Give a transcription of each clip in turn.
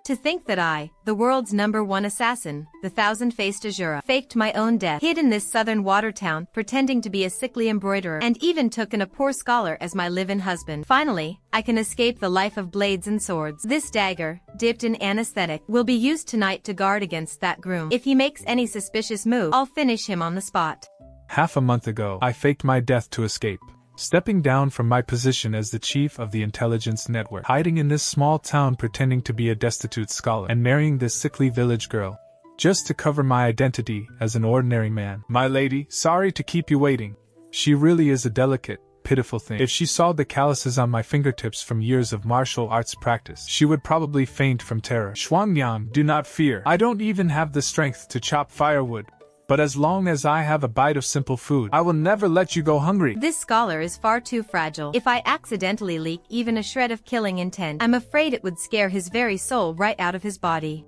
To think that I, the world's #1 assassin, the thousand-faced Azura, faked my own death, hid in this southern water town pretending to be a sickly embroiderer, and even took in a poor scholar as my live-in husband. Finally, I can escape the life of blades and swords. This dagger, dipped in anesthetic, will be used tonight to guard against that groom. If he makes any suspicious move, I'll finish him on the spot. Half a month ago, I faked my death to escape. Stepping down from my position as the chief of the intelligence network, hiding in this small town pretending to be a destitute scholar, and marrying this sickly village girl, just to cover my identity as an ordinary man. My lady, sorry to keep you waiting. She really is a delicate, pitiful thing. If she saw the calluses on my fingertips from years of martial arts practice, she would probably faint from terror. Shuangyang, do not fear. I don't even have the strength to chop firewood. But as long as I have a bite of simple food, I will never let you go hungry. This scholar is far too fragile. If I accidentally leak even a shred of killing intent, I'm afraid it would scare his very soul right out of his body.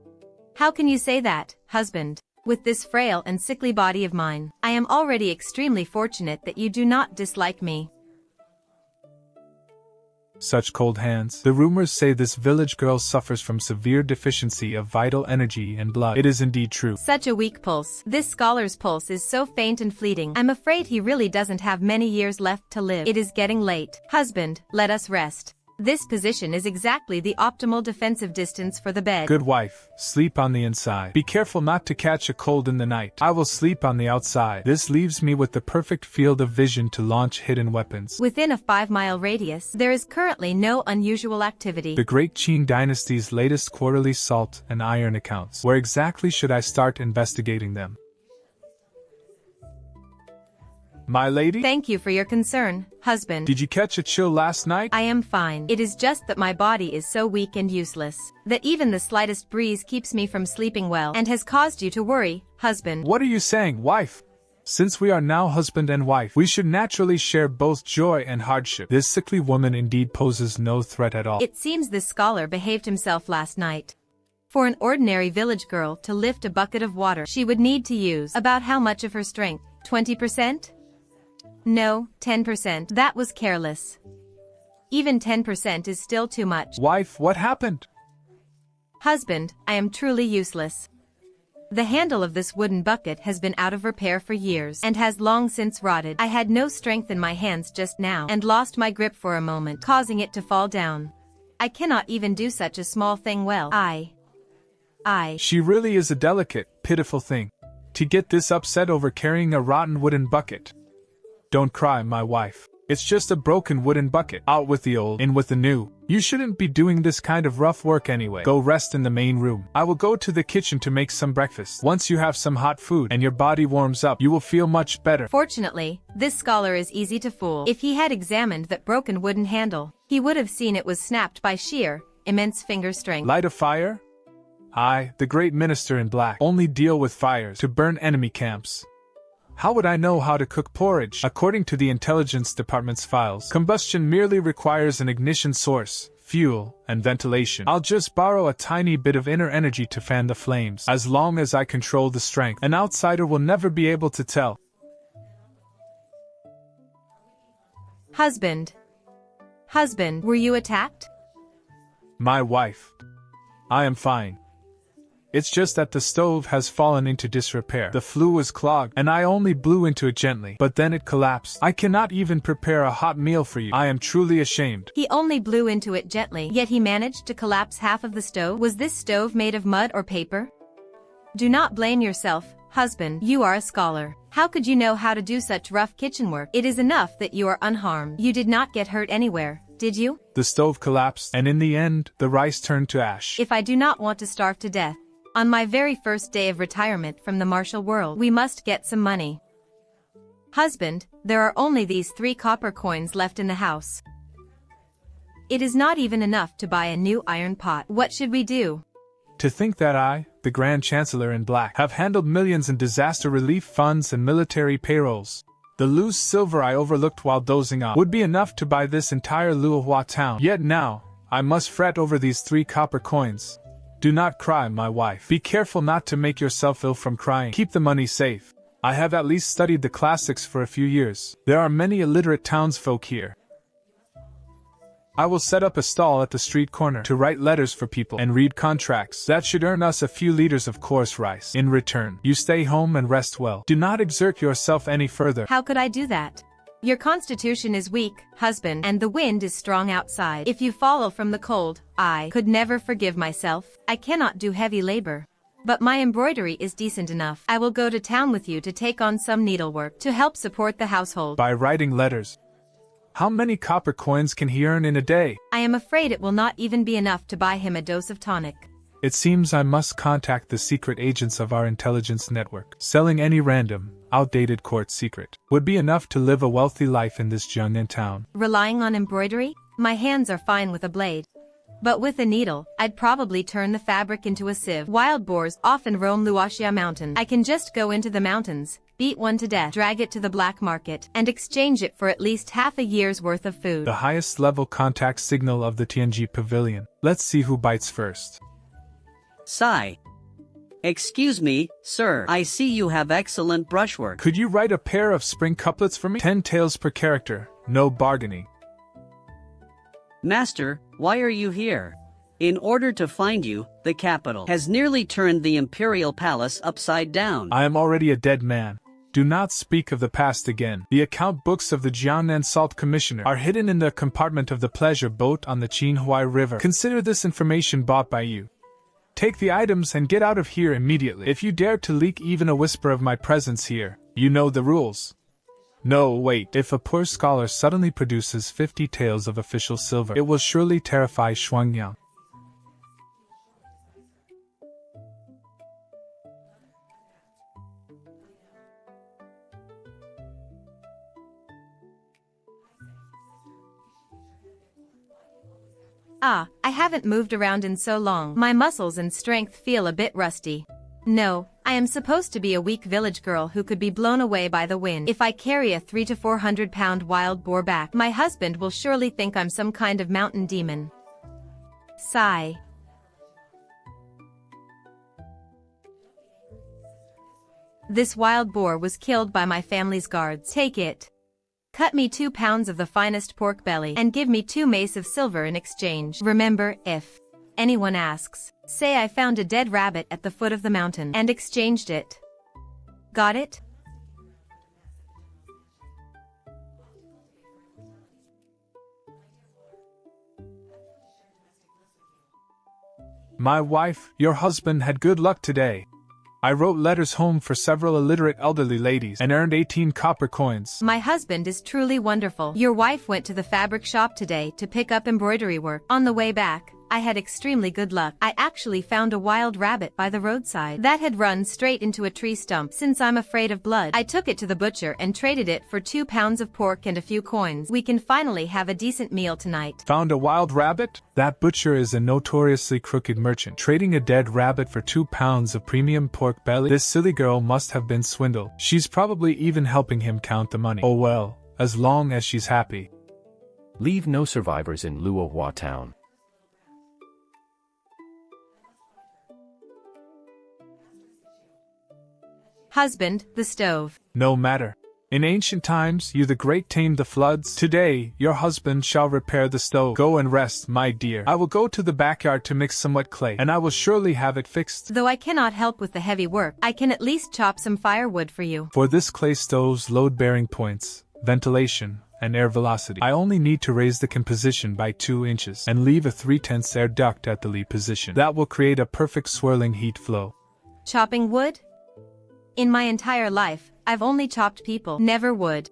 How can you say that, husband? With this frail and sickly body of mine, I am already extremely fortunate that you do not dislike me. Such cold hands. The rumors say this village girl suffers from severe deficiency of vital energy and blood. It is indeed true. Such a weak pulse. This scholar's pulse is so faint and fleeting. I'm afraid he really doesn't have many years left to live. It is getting late. Husband, let us rest. This position is exactly the optimal defensive distance for the bed. Good wife, sleep on the inside. Be careful not to catch a cold in the night. I will sleep on the outside. This leaves me with the perfect field of vision to launch hidden weapons. Within a 5-mile radius, there is currently no unusual activity. The Great Qing Dynasty's latest quarterly salt and iron accounts. Where exactly should I start investigating them? My lady? Thank you for your concern, husband. Did you catch a chill last night? I am fine. It is just that my body is so weak and useless, that even the slightest breeze keeps me from sleeping well and has caused you to worry, husband. What are you saying, wife? Since we are now husband and wife, we should naturally share both joy and hardship. This sickly woman indeed poses no threat at all. It seems this scholar behaved himself last night. For an ordinary village girl to lift a bucket of water, she would need to use about how much of her strength? 20%? No, 10%. That was careless. Even 10% is still too much. Wife, what happened? Husband, I am truly useless. The handle of this wooden bucket has been out of repair for years and has long since rotted. I had no strength in my hands just now and lost my grip for a moment, causing it to fall down. I cannot even do such a small thing well. She really is a delicate, pitiful thing. To get this upset over carrying a rotten wooden bucket. Don't cry, my wife. It's just a broken wooden bucket. Out with the old, in with the new. You shouldn't be doing this kind of rough work anyway. Go rest in the main room. I will go to the kitchen to make some breakfast. Once you have some hot food and your body warms up, you will feel much better. Fortunately, this scholar is easy to fool. If he had examined that broken wooden handle, he would have seen it was snapped by sheer, immense finger strength. Light a fire? I, the great minister in black, only deal with fires to burn enemy camps. How would I know how to cook porridge? According to the Intelligence Department's files, combustion merely requires an ignition source, fuel, and ventilation. I'll just borrow a tiny bit of inner energy to fan the flames. As long as I control the strength, an outsider will never be able to tell. Husband, were you attacked? My wife. I am fine. It's just that the stove has fallen into disrepair. The flue was clogged, and I only blew into it gently, but then it collapsed. I cannot even prepare a hot meal for you. I am truly ashamed. He only blew into it gently, yet he managed to collapse half of the stove. Was this stove made of mud or paper? Do not blame yourself, husband. You are a scholar. How could you know how to do such rough kitchen work? It is enough that you are unharmed. You did not get hurt anywhere, did you? The stove collapsed, and in the end, the rice turned to ash. If I do not want to starve to death, on my very first day of retirement from the martial world, we must get some money. Husband, there are only these 3 copper coins left in the house. It is not even enough to buy a new iron pot. What should we do? To think that I, the Grand Chancellor in black, have handled millions in disaster relief funds and military payrolls. The loose silver I overlooked while dozing off would be enough to buy this entire Liuhuang town. Yet now, I must fret over these 3 copper coins. Do not cry, my wife. Be careful not to make yourself ill from crying. Keep the money safe. I have at least studied the classics for a few years. There are many illiterate townsfolk here. I will set up a stall at the street corner to write letters for people and read contracts. That should earn us a few liters of coarse rice. In return, you stay home and rest well. Do not exert yourself any further. How could I do that? Your constitution is weak, husband, and the wind is strong outside. If you follow from the cold, I could never forgive myself. I cannot do heavy labor. But my embroidery is decent enough. I will go to town with you to take on some needlework to help support the household. By writing letters. How many copper coins can he earn in a day? I am afraid it will not even be enough to buy him a dose of tonic. It seems I must contact the secret agents of our intelligence network. Selling any random, outdated court secret would be enough to live a wealthy life in this Jiangnan town. Relying on embroidery? My hands are fine with a blade. But with a needle, I'd probably turn the fabric into a sieve. Wild boars often roam Liushuang mountain. I can just go into the mountains, beat one to death, drag it to the black market, and exchange it for at least half a year's worth of food. The highest level contact signal of the Tianji Pavilion. Let's see who bites first. Sigh. Excuse me, sir. I see you have excellent brushwork. Could you write a pair of spring couplets for me? 10 taels per character, no bargaining. Master, why are you here? In order to find you, the capital has nearly turned the imperial palace upside down. I am already a dead man. Do not speak of the past again. The account books of the Jiangnan Salt Commissioner are hidden in the compartment of the pleasure boat on the Qinhuai River. Consider this information bought by you. Take the items and get out of here immediately. If you dare to leak even a whisper of my presence here, you know the rules. No, wait. If a poor scholar suddenly produces 50 taels of official silver, it will surely terrify Shuangyang. Ah, I haven't moved around in so long. My muscles and strength feel a bit rusty. No, I am supposed to be a weak village girl who could be blown away by the wind. If I carry a 300 to 400 pound wild boar back, my husband will surely think I'm some kind of mountain demon. Sigh. This wild boar was killed by my family's guards. Take it. Cut me 2 pounds of the finest pork belly and give me 2 mace of silver in exchange. Remember, if anyone asks, say I found a dead rabbit at the foot of the mountain and exchanged it. Got it? My wife, your husband had good luck today. I wrote letters home for several illiterate elderly ladies and earned 18 copper coins. My husband is truly wonderful. Your wife went to the fabric shop today to pick up embroidery work. On the way back, I had extremely good luck. I actually found a wild rabbit by the roadside that had run straight into a tree stump. Since I'm afraid of blood, I took it to the butcher and traded it for 2 pounds of pork and a few coins. We can finally have a decent meal tonight. Found a wild rabbit? That butcher is a notoriously crooked merchant, trading a dead rabbit for 2 pounds of premium pork belly. This silly girl must have been swindled. She's probably even helping him count the money. Oh well, as long as she's happy. Leave no survivors in Liuhuang town. Husband, the stove. No matter. In ancient times, you the great tamed the floods. Today, your husband shall repair the stove. Go and rest, my dear. I will go to the backyard to mix some wet clay, and I will surely have it fixed. Though I cannot help with the heavy work, I can at least chop some firewood for you. For this clay stove's load-bearing points, ventilation, and air velocity, I only need to raise the composition by 2 inches and leave a 3/10 air duct at the lead position. That will create a perfect swirling heat flow. Chopping wood? In my entire life, I've only chopped people, never wood.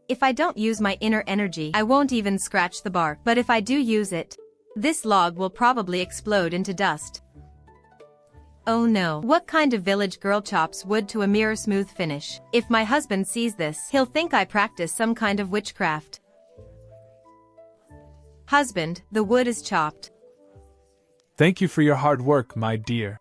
If I don't use my inner energy, I won't even scratch the bark. But if I do use it, this log will probably explode into dust. Oh no, what kind of village girl chops wood to a mirror smooth finish? If my husband sees this, he'll think I practice some kind of witchcraft. Husband, the wood is chopped. Thank you for your hard work, my dear.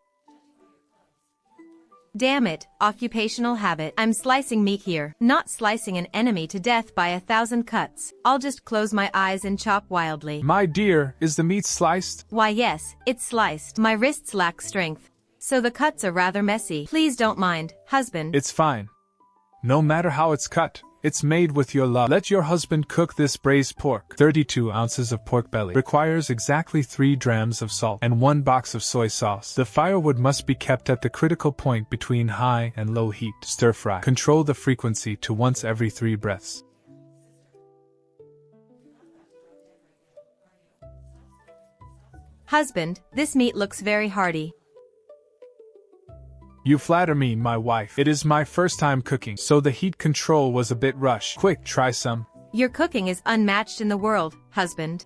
Damn it, occupational habit. I'm slicing meat here, not slicing an enemy to death by 1,000 cuts. I'll just close my eyes and chop wildly. My dear, is the meat sliced? Why yes, it's sliced. My wrists lack strength, so the cuts are rather messy. Please don't mind, husband. It's fine. No matter how it's cut, it's made with your love. Let your husband cook this braised pork. 32 ounces of pork belly. Requires exactly 3 drams of salt and 1 box of soy sauce. The firewood must be kept at the critical point between high and low heat. Stir fry. Control the frequency to once every 3 breaths. Husband, this meat looks very hearty. You flatter me, my wife. It is my first time cooking, so the heat control was a bit rushed. Quick, try some. Your cooking is unmatched in the world, husband.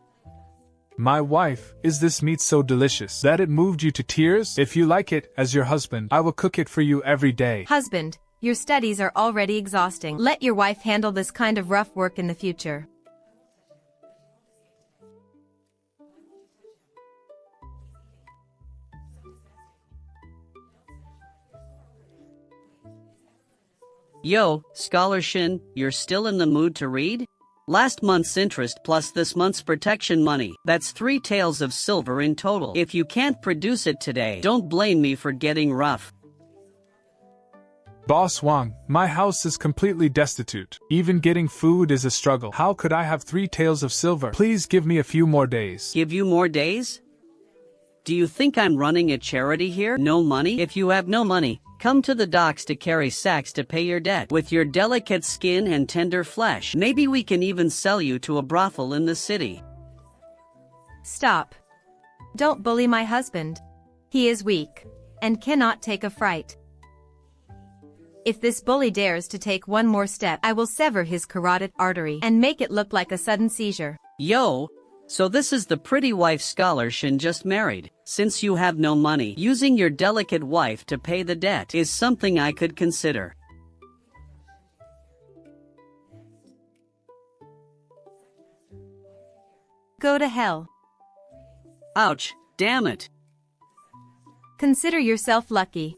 My wife, is this meat so delicious that it moved you to tears? If you like it, as your husband, I will cook it for you every day. Husband, your studies are already exhausting. Let your wife handle this kind of rough work in the future. Yo, Scholar Shen, you're still in the mood to read? Last month's interest plus this month's protection money, that's 3 taels of silver in total. If you can't produce it today, don't blame me for getting rough. Boss Wang, my house is completely destitute. Even getting food is a struggle. How could I have 3 taels of silver? Please give me a few more days. Give you more days? Do you think I'm running a charity here? No money? If you have no money, come to the docks to carry sacks to pay your debt. With your delicate skin and tender flesh, maybe we can even sell you to a brothel in the city. Stop. Don't bully my husband. He is weak and cannot take a fright. If this bully dares to take one more step, I will sever his carotid artery and make it look like a sudden seizure. Yo! So this is the pretty wife Scholar Shen just married. Since you have no money, using your delicate wife to pay the debt is something I could consider. Go to hell. Ouch, damn it. Consider yourself lucky.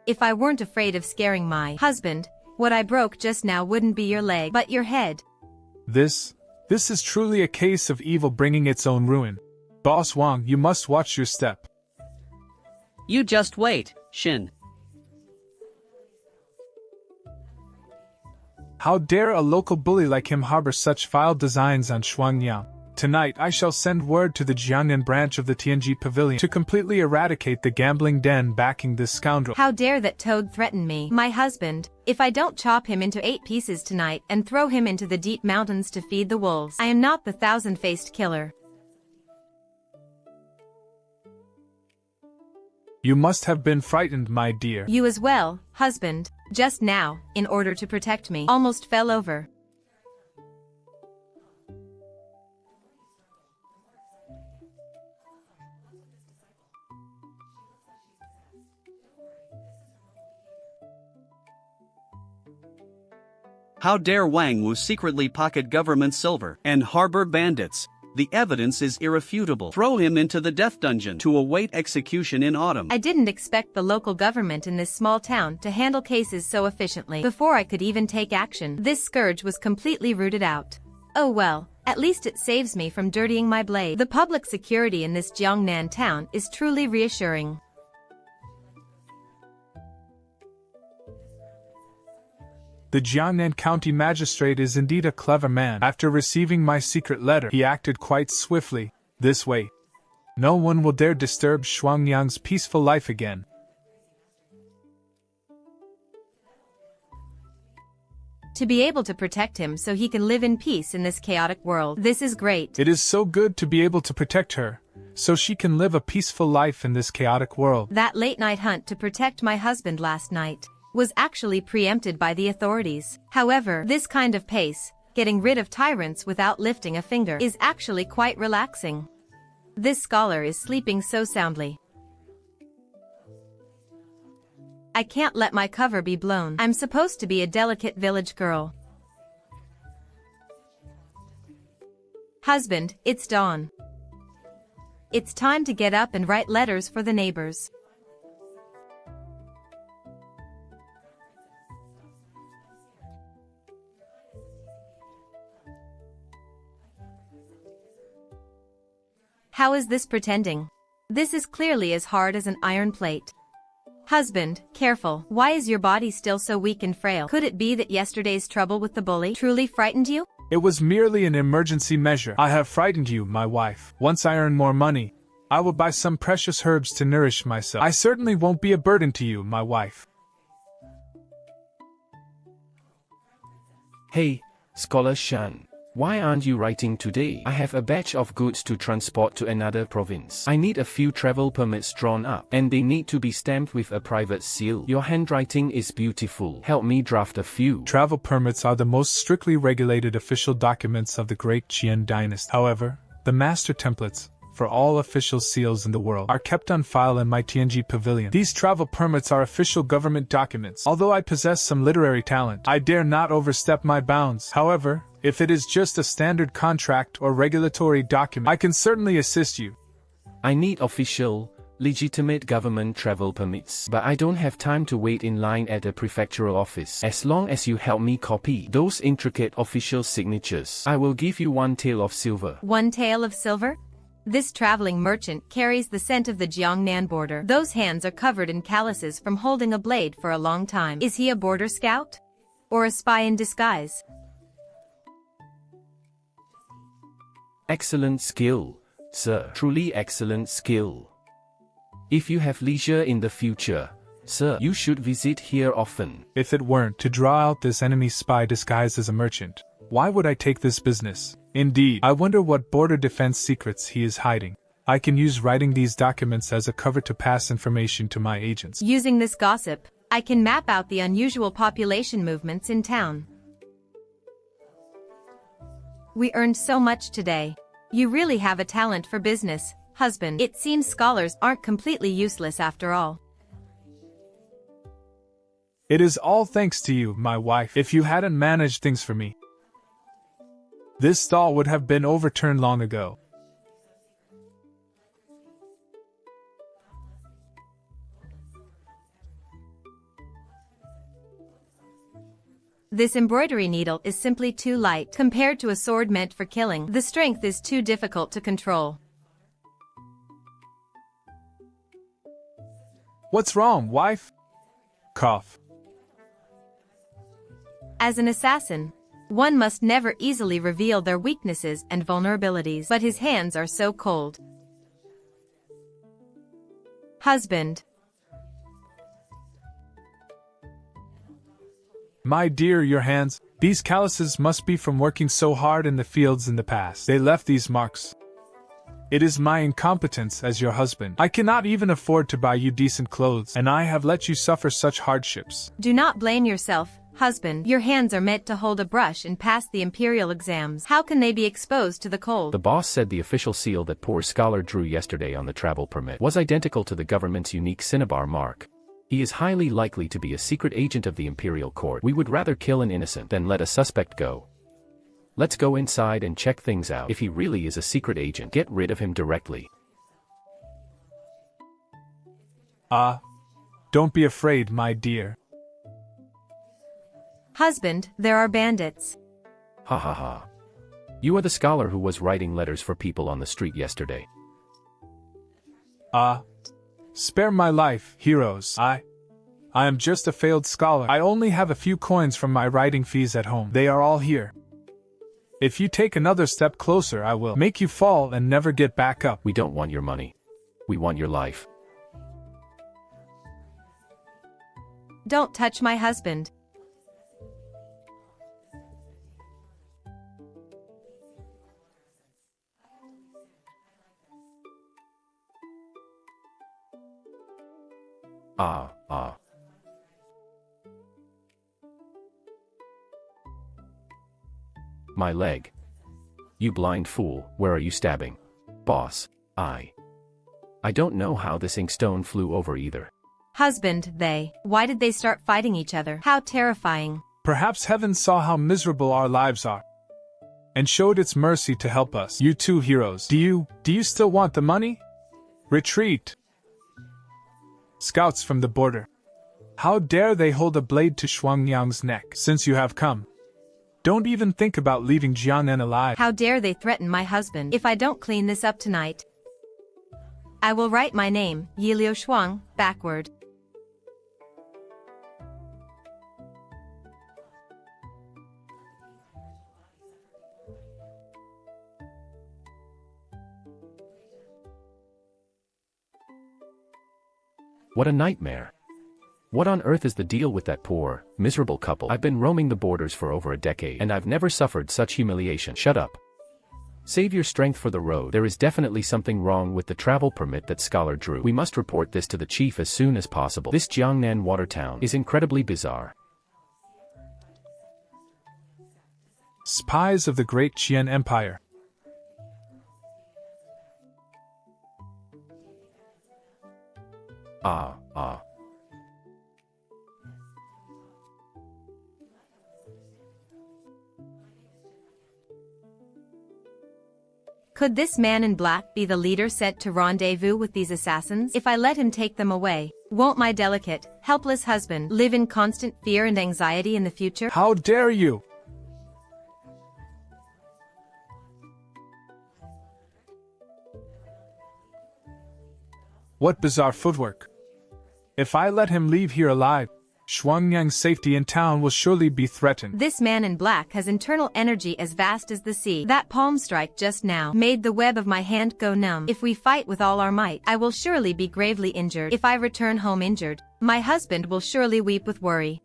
If I weren't afraid of scaring my husband, what I broke just now wouldn't be your leg, but your head. This is truly a case of evil bringing its own ruin. Boss Wang, you must watch your step. You just wait, Shen. How dare a local bully like him harbor such vile designs on Shuangyang? Tonight I shall send word to the Jiangnan branch of the Tianji Pavilion to completely eradicate the gambling den backing this scoundrel. How dare that toad threaten me, my husband, if I don't chop him into 8 pieces tonight and throw him into the deep mountains to feed the wolves. I am not the 1,000-faced killer. You must have been frightened, my dear. You as well, husband, just now, in order to protect me, almost fell over. How dare Wang Wu secretly pocket government silver and harbor bandits? The evidence is irrefutable. Throw him into the death dungeon to await execution in autumn. I didn't expect the local government in this small town to handle cases so efficiently. Before I could even take action, this scourge was completely rooted out. Oh well, at least it saves me from dirtying my blade. The public security in this Jiangnan town is truly reassuring. The Jiangnan County Magistrate is indeed a clever man. After receiving my secret letter, he acted quite swiftly. This way, no one will dare disturb Shuangyang's peaceful life again. To be able to protect him so he can live in peace in this chaotic world. This is great. It is so good to be able to protect her, so she can live a peaceful life in this chaotic world. That late-night hunt to protect my husband last night was actually preempted by the authorities. However, this kind of pace, getting rid of tyrants without lifting a finger, is actually quite relaxing. This scholar is sleeping so soundly. I can't let my cover be blown. I'm supposed to be a delicate village girl. Husband, it's dawn. It's time to get up and write letters for the neighbors. How is this pretending? This is clearly as hard as an iron plate. Husband, careful. Why is your body still so weak and frail? Could it be that yesterday's trouble with the bully truly frightened you? It was merely an emergency measure. I have frightened you, my wife. Once I earn more money, I will buy some precious herbs to nourish myself. I certainly won't be a burden to you, my wife. Hey, Scholar Shen. Why aren't you writing today? I have a batch of goods to transport to another province. I need a few travel permits drawn up, and they need to be stamped with a private seal. Your handwriting is beautiful. Help me draft a few. Travel permits are the most strictly regulated official documents of the Great Qian dynasty. However, the master templates for all official seals in the world are kept on file in my Tianji pavilion. These travel permits are official government documents. Although I possess some literary talent, I dare not overstep my bounds. However, if it is just a standard contract or regulatory document, I can certainly assist you. I need official, legitimate government travel permits, but I don't have time to wait in line at a prefectural office. As long as you help me copy those intricate official signatures, I will give you 1 tael of silver. 1 tael of silver? This traveling merchant carries the scent of the Jiangnan border. Those hands are covered in calluses from holding a blade for a long time. Is he a border scout? Or a spy in disguise? Excellent skill, sir. Truly excellent skill. If you have leisure in the future, sir, you should visit here often. If it weren't to draw out this enemy spy disguised as a merchant, why would I take this business? Indeed, I wonder what border defense secrets he is hiding. I can use writing these documents as a cover to pass information to my agents. Using this gossip, I can map out the unusual population movements in town. We earned so much today. You really have a talent for business, husband. It seems scholars aren't completely useless after all. It is all thanks to you, my wife. If you hadn't managed things for me, this stall would have been overturned long ago. This embroidery needle is simply too light. Compared to a sword meant for killing, the strength is too difficult to control. What's wrong, wife? Cough. As an assassin, one must never easily reveal their weaknesses and vulnerabilities, but his hands are so cold. Husband. My dear, your hands, these calluses must be from working so hard in the fields in the past. They left these marks. It is my incompetence as your husband. I cannot even afford to buy you decent clothes, and I have let you suffer such hardships. Do not blame yourself, husband. Your hands are meant to hold a brush and pass the imperial exams. How can they be exposed to the cold? The boss said the official seal that poor scholar drew yesterday on the travel permit was identical to the government's unique cinnabar mark. He is highly likely to be a secret agent of the imperial court. We would rather kill an innocent than let a suspect go. Let's go inside and check things out. If he really is a secret agent, get rid of him directly. Don't be afraid, my dear. Husband, there are bandits. Ha ha ha. You are the scholar who was writing letters for people on the street yesterday. Spare my life, heroes. I am just a failed scholar. I only have a few coins from my writing fees at home. They are all here. If you take another step closer, I will make you fall and never get back up. We don't want your money. We want your life. Don't touch my husband. My leg. You blind fool, where are you stabbing? Boss, I don't know how this inkstone flew over either. Husband, why did they start fighting each other? How terrifying. Perhaps heaven saw how miserable our lives are and showed its mercy to help us. You two heroes, do you still want the money? Retreat. Scouts from the border. How dare they hold a blade to Shuangyang's neck? Since you have come, don't even think about leaving Jiangnan alive. How dare they threaten my husband? If I don't clean this up tonight, I will write my name, Liushuang, backward. What a nightmare. What on earth is the deal with that poor, miserable couple? I've been roaming the borders for over a decade, and I've never suffered such humiliation. Shut up. Save your strength for the road. There is definitely something wrong with the travel permit that Scholar drew. We must report this to the chief as soon as possible. This Jiangnan water town is incredibly bizarre. Spies of the Great Qian Empire. Ah. Could this man in black be the leader sent to rendezvous with these assassins? If I let him take them away, won't my delicate, helpless husband live in constant fear and anxiety in the future? How dare you! What bizarre footwork! If I let him leave here alive, Shuangyang's safety in town will surely be threatened. This man in black has internal energy as vast as the sea. That palm strike just now made the web of my hand go numb. If we fight with all our might, I will surely be gravely injured. If I return home injured, my husband will surely weep with worry.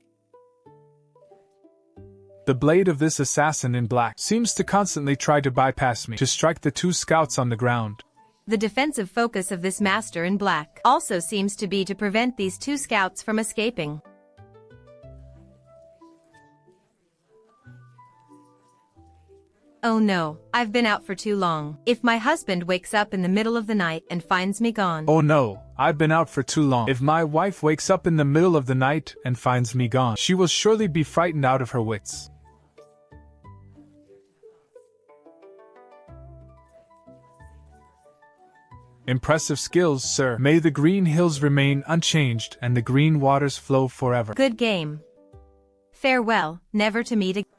The blade of this assassin in black seems to constantly try to bypass me, to strike the two scouts on the ground. The defensive focus of this master in black also seems to be to prevent these two scouts from escaping. Oh no, I've been out for too long. If my husband wakes up in the middle of the night and finds me gone. Oh no, I've been out for too long. If my wife wakes up in the middle of the night and finds me gone, she will surely be frightened out of her wits. Impressive skills, sir. May the green hills remain unchanged and the green waters flow forever. Good game. Farewell, never to meet again.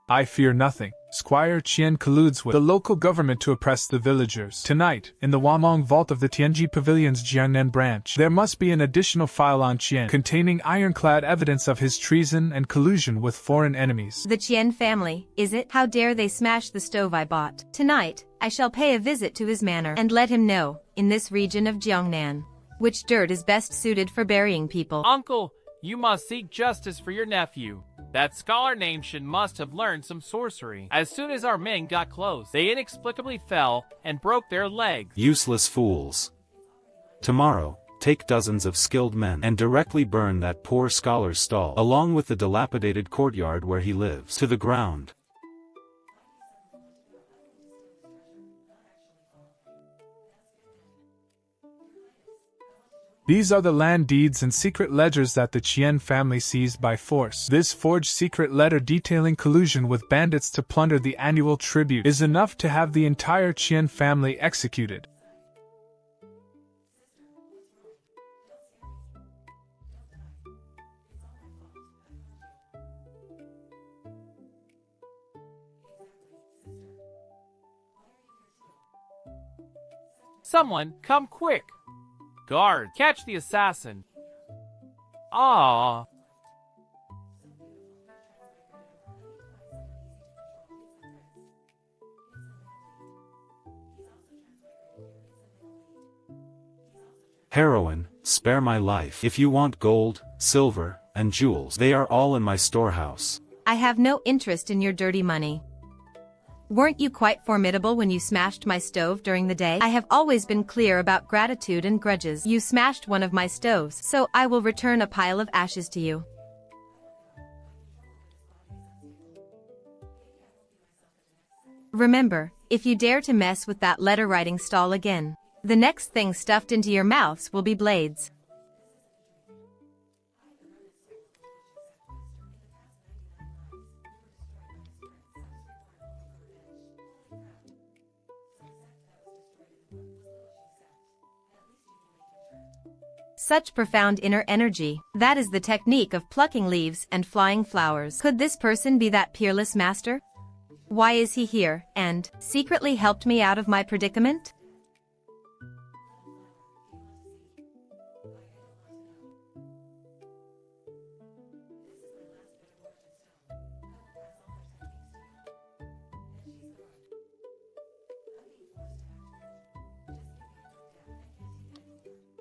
I fear nothing. Squire Qian colludes with the local government to oppress the villagers. Tonight, in the Wamong vault of the Tianji Pavilion's Jiangnan branch, there must be an additional file on Qian, containing ironclad evidence of his treason and collusion with foreign enemies. The Qian family, is it? How dare they smash the stove I bought? Tonight, I shall pay a visit to his manor, and let him know, in this region of Jiangnan, which dirt is best suited for burying people. Uncle, you must seek justice for your nephew. That scholar named Shen must have learned some sorcery. As soon as our men got close, they inexplicably fell and broke their legs. Useless fools. Tomorrow, take dozens of skilled men and directly burn that poor scholar's stall, along with the dilapidated courtyard where he lives, to the ground. These are the land deeds and secret ledgers that the Qian family seized by force. This forged secret letter detailing collusion with bandits to plunder the annual tribute is enough to have the entire Qian family executed. Someone, come quick! Guard, catch the assassin. Ah. Heroine, spare my life. If you want gold, silver, and jewels, they are all in my storehouse. I have no interest in your dirty money. Weren't you quite formidable when you smashed my stove during the day? I have always been clear about gratitude and grudges. You smashed one of my stoves, so I will return a pile of ashes to you. Remember, if you dare to mess with that letter-writing stall again, the next thing stuffed into your mouths will be blades. Such profound inner energy. That is the technique of plucking leaves and flying flowers. Could this person be that peerless master? Why is he here, and secretly helped me out of my predicament?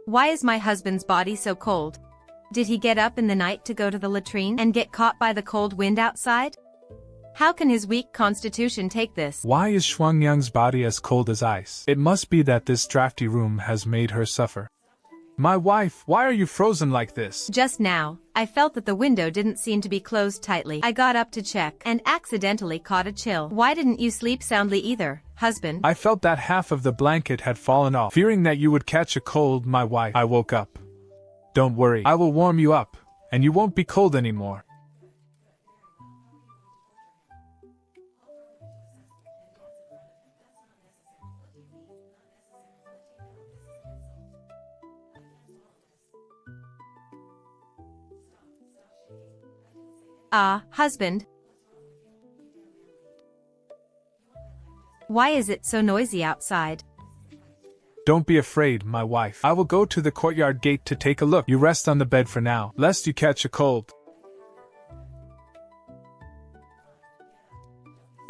Why is my husband's body so cold? Did he get up in the night to go to the latrine and get caught by the cold wind outside? How can his weak constitution take this? Why is Shuangyang's body as cold as ice? It must be that this drafty room has made her suffer. My wife, why are you frozen like this? Just now, I felt that the window didn't seem to be closed tightly. I got up to check and accidentally caught a chill. Why didn't you sleep soundly either, husband? I felt that half of the blanket had fallen off. Fearing that you would catch a cold, my wife, I woke up. Don't worry, I will warm you up, and you won't be cold anymore. Ah, husband. Why is it so noisy outside? Don't be afraid, my wife. I will go to the courtyard gate to take a look. You rest on the bed for now, lest you catch a cold.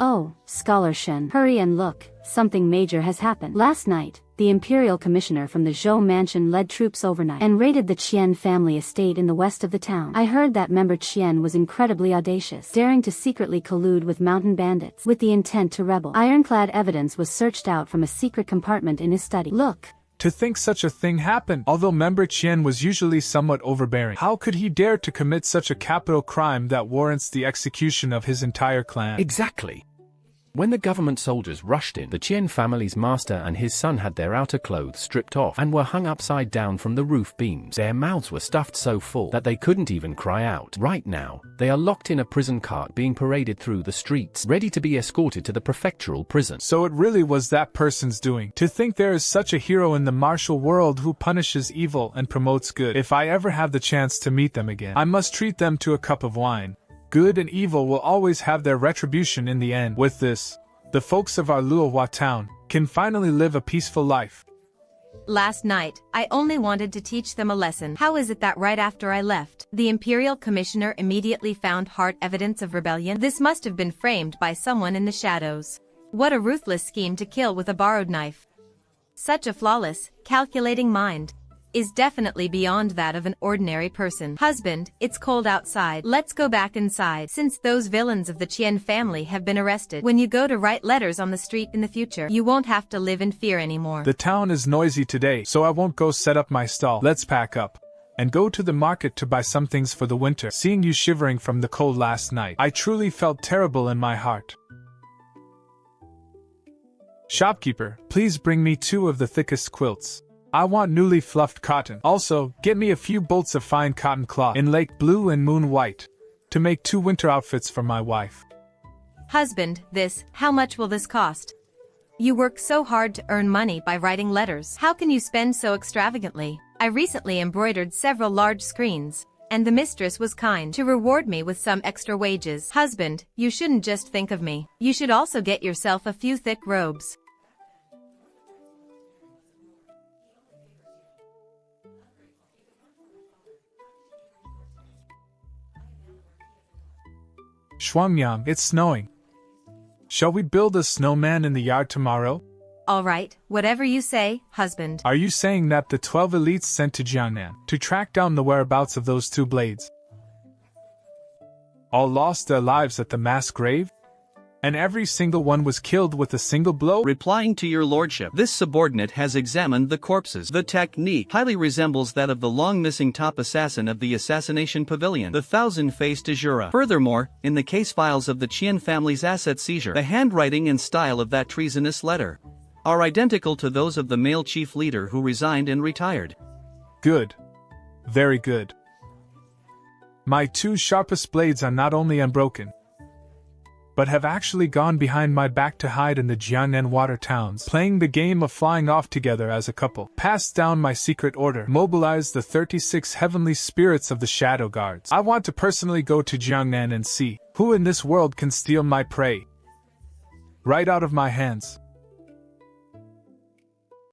Oh, Scholar Shen, hurry and look, something major has happened. Last night, the Imperial Commissioner from the Zhou Mansion led troops overnight and raided the Qian family estate in the west of the town. I heard that member Qian was incredibly audacious, daring to secretly collude with mountain bandits with the intent to rebel. Ironclad evidence was searched out from a secret compartment in his study. Look. To think such a thing happened, although member Qian was usually somewhat overbearing. How could he dare to commit such a capital crime that warrants the execution of his entire clan? Exactly. When the government soldiers rushed in, the Qian family's master and his son had their outer clothes stripped off and were hung upside down from the roof beams. Their mouths were stuffed so full that they couldn't even cry out. Right now, they are locked in a prison cart being paraded through the streets, ready to be escorted to the prefectural prison. So it really was that person's doing. To think there is such a hero in the martial world who punishes evil and promotes good. If I ever have the chance to meet them again, I must treat them to a cup of wine. Good and evil will always have their retribution in the end. With this, the folks of our Liuhuang town can finally live a peaceful life. Last night, I only wanted to teach them a lesson. How is it that right after I left, the Imperial Commissioner immediately found hard evidence of rebellion? This must have been framed by someone in the shadows. What a ruthless scheme to kill with a borrowed knife. Such a flawless, calculating mind is definitely beyond that of an ordinary person. Husband, it's cold outside. Let's go back inside. Since those villains of the Qian family have been arrested, when you go to write letters on the street in the future, you won't have to live in fear anymore. The town is noisy today, so I won't go set up my stall. Let's pack up and go to the market to buy some things for the winter. Seeing you shivering from the cold last night, I truly felt terrible in my heart. Shopkeeper, please bring me 2 of the thickest quilts. I want newly fluffed cotton. Also, get me a few bolts of fine cotton cloth in lake blue and moon white to make 2 winter outfits for my wife. Husband, how much will this cost? You work so hard to earn money by writing letters. How can you spend so extravagantly? I recently embroidered several large screens, and the mistress was kind to reward me with some extra wages. Husband, you shouldn't just think of me. You should also get yourself a few thick robes. Shuangyang, it's snowing. Shall we build a snowman in the yard tomorrow? All right, whatever you say, husband. Are you saying that the 12 elites sent to Jiangnan to track down the whereabouts of those 2 blades all lost their lives at the mass grave? And every single one was killed with a single blow? Replying to your lordship, this subordinate has examined the corpses. The technique highly resembles that of the long-missing top assassin of the assassination pavilion, the thousand-faced Azura. Furthermore, in the case files of the Qian family's asset seizure, the handwriting and style of that treasonous letter are identical to those of the male chief leader who resigned and retired. Good. Very good. My 2 sharpest blades are not only unbroken, but have actually gone behind my back to hide in the Jiangnan water towns, playing the game of flying off together as a couple. Passed down my secret order, mobilize the 36 heavenly spirits of the shadow guards. I want to personally go to Jiangnan and see who in this world can steal my prey right out of my hands.